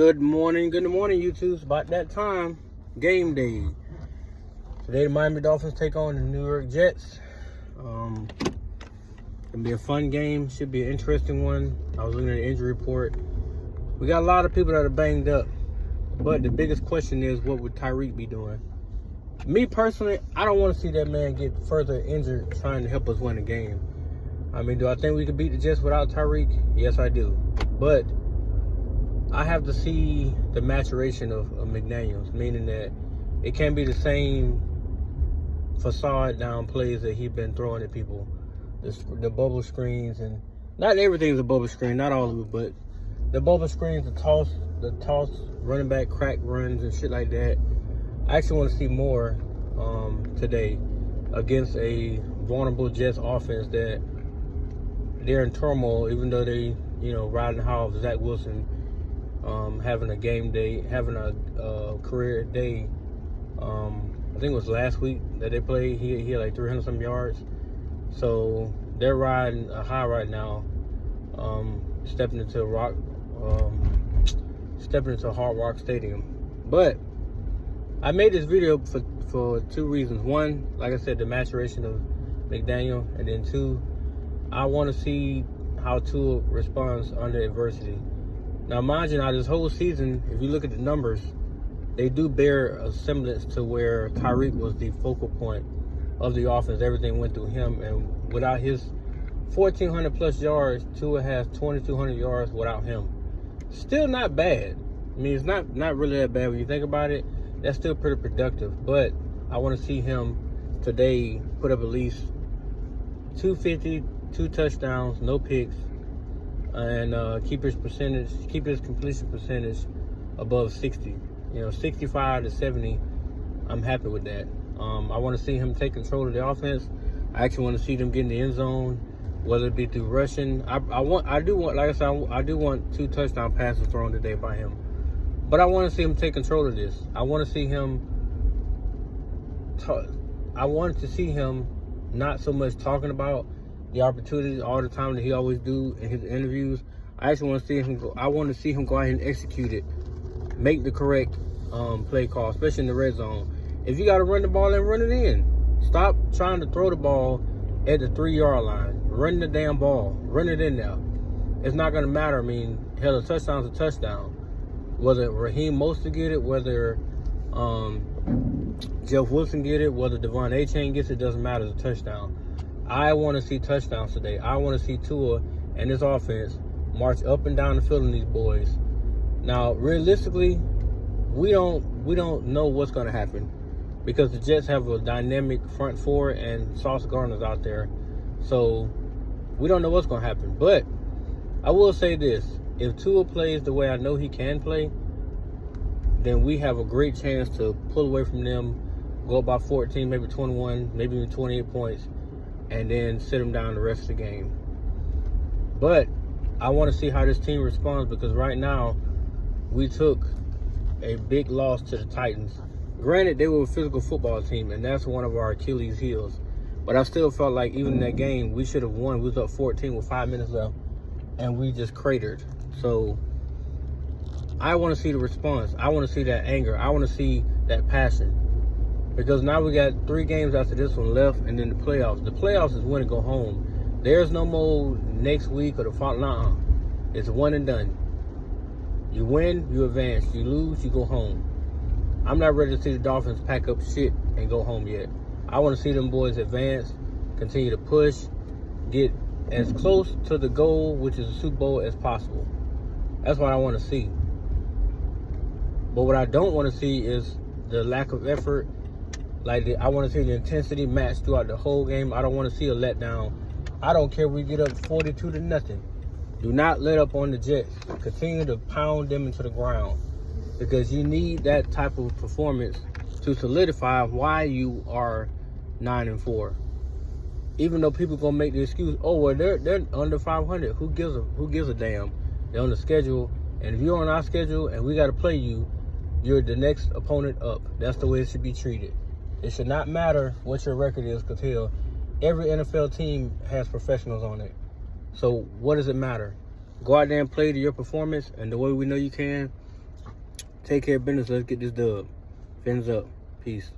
Good morning, YouTube. It's about that time. Game day. Today, the Miami Dolphins take on the New York Jets. Gonna be a fun game. Should be an interesting one. I was looking at the injury report. We got a lot of people that are banged up. But the biggest question is, what would Tyreek be doing? Me personally, I don't want to see that man get further injured trying to help us win the game. I mean, do I think we could beat the Jets without Tyreek? Yes, I do. But I have to see the maturation of McDaniels, meaning that it can't be the same facade down plays that he's been throwing at people. The bubble screens, and not everything's a bubble screen, not all of it, but the bubble screens, the toss running back crack runs and shit like that. I actually want to see more today against a vulnerable Jets offense that they're in turmoil, even though they, riding high of Zach Wilson. Having a game day, having a career day. I think it was last week that they played. He had like 300 some yards. So they're riding a high right now. Stepping into Hard Rock Stadium. But I made this video for two reasons. One, like I said, the maturation of McDaniel, and then two, I want to see how Tua responds under adversity. Now, mind you, now this whole season, if you look at the numbers, they do bear a semblance to where Tyreek was the focal point of the offense. Everything went through him, and without his 1,400 plus yards, Tua has 2,200 yards without him. Still not bad. I mean, it's not really that bad when you think about it. That's still pretty productive. But I want to see him today put up at least 250, 2 touchdowns, no picks, and keep his completion percentage above 60. 65 to 70. I'm happy with that. I want to see him take control of the offense. I actually want to see them get in the end zone, whether it be through rushing. I do want 2 touchdown passes thrown today by him. But I want to see him take control of this. I want to see him not so much talking about the opportunities all the time that he always do in his interviews. I actually want to see him go. I want to see him go out and execute it, make the correct play call, especially in the red zone. If you got to run the ball, then run it in. Stop trying to throw the ball at the 3-yard line. Run the damn ball. Run it in there. It's not going to matter. I mean, hell, a touchdown's a touchdown. Whether Raheem Mostert get it, whether Jeff Wilson get it, whether Devon Achane gets it, doesn't matter. It's a touchdown. I want to see touchdowns today. I want to see Tua and his offense march up and down the field in these boys. Now, realistically, we don't know what's going to happen because the Jets have a dynamic front four and Sauce Gardner's out there. So we don't know what's going to happen. But I will say this. If Tua plays the way I know he can play, then we have a great chance to pull away from them, go up by 14, maybe 21, maybe even 28 points, and then sit them down the rest of the game. But I want to see how this team responds because right now we took a big loss to the Titans. Granted, they were a physical football team, and that's one of our Achilles heels. But I still felt like even in that game, we should have won. We was up 14 with 5 minutes left, and we just cratered. So I want to see the response. I want to see that anger. I want to see that passion. Because now we got 3 games after this one left, and then the playoffs. The playoffs is win and go home. There's no more next week or the following. Nuh-uh. It's one and done. You win, you advance. You lose, you go home. I'm not ready to see the Dolphins pack up shit and go home yet. I want to see them boys advance, continue to push, get as close to the goal, which is the Super Bowl, as possible. That's what I want to see. But what I don't want to see is the lack of effort. I want to see the intensity match throughout the whole game. I don't want to see a letdown. I don't care if we get up 42 to nothing. Do not let up on the Jets. Continue to pound them into the ground because you need that type of performance to solidify why you are 9-4. Even though people gonna make the excuse, oh well, they're under 500. Who gives a damn? They're on the schedule, and if you're on our schedule and we got to play you, you're the next opponent up. That's the way it should be treated. It should not matter what your record is, because hell, every NFL team has professionals on it. So what does it matter? Go out there and play to your performance, and the way we know you can, take care of business. Let's get this dub. Fins up. Peace.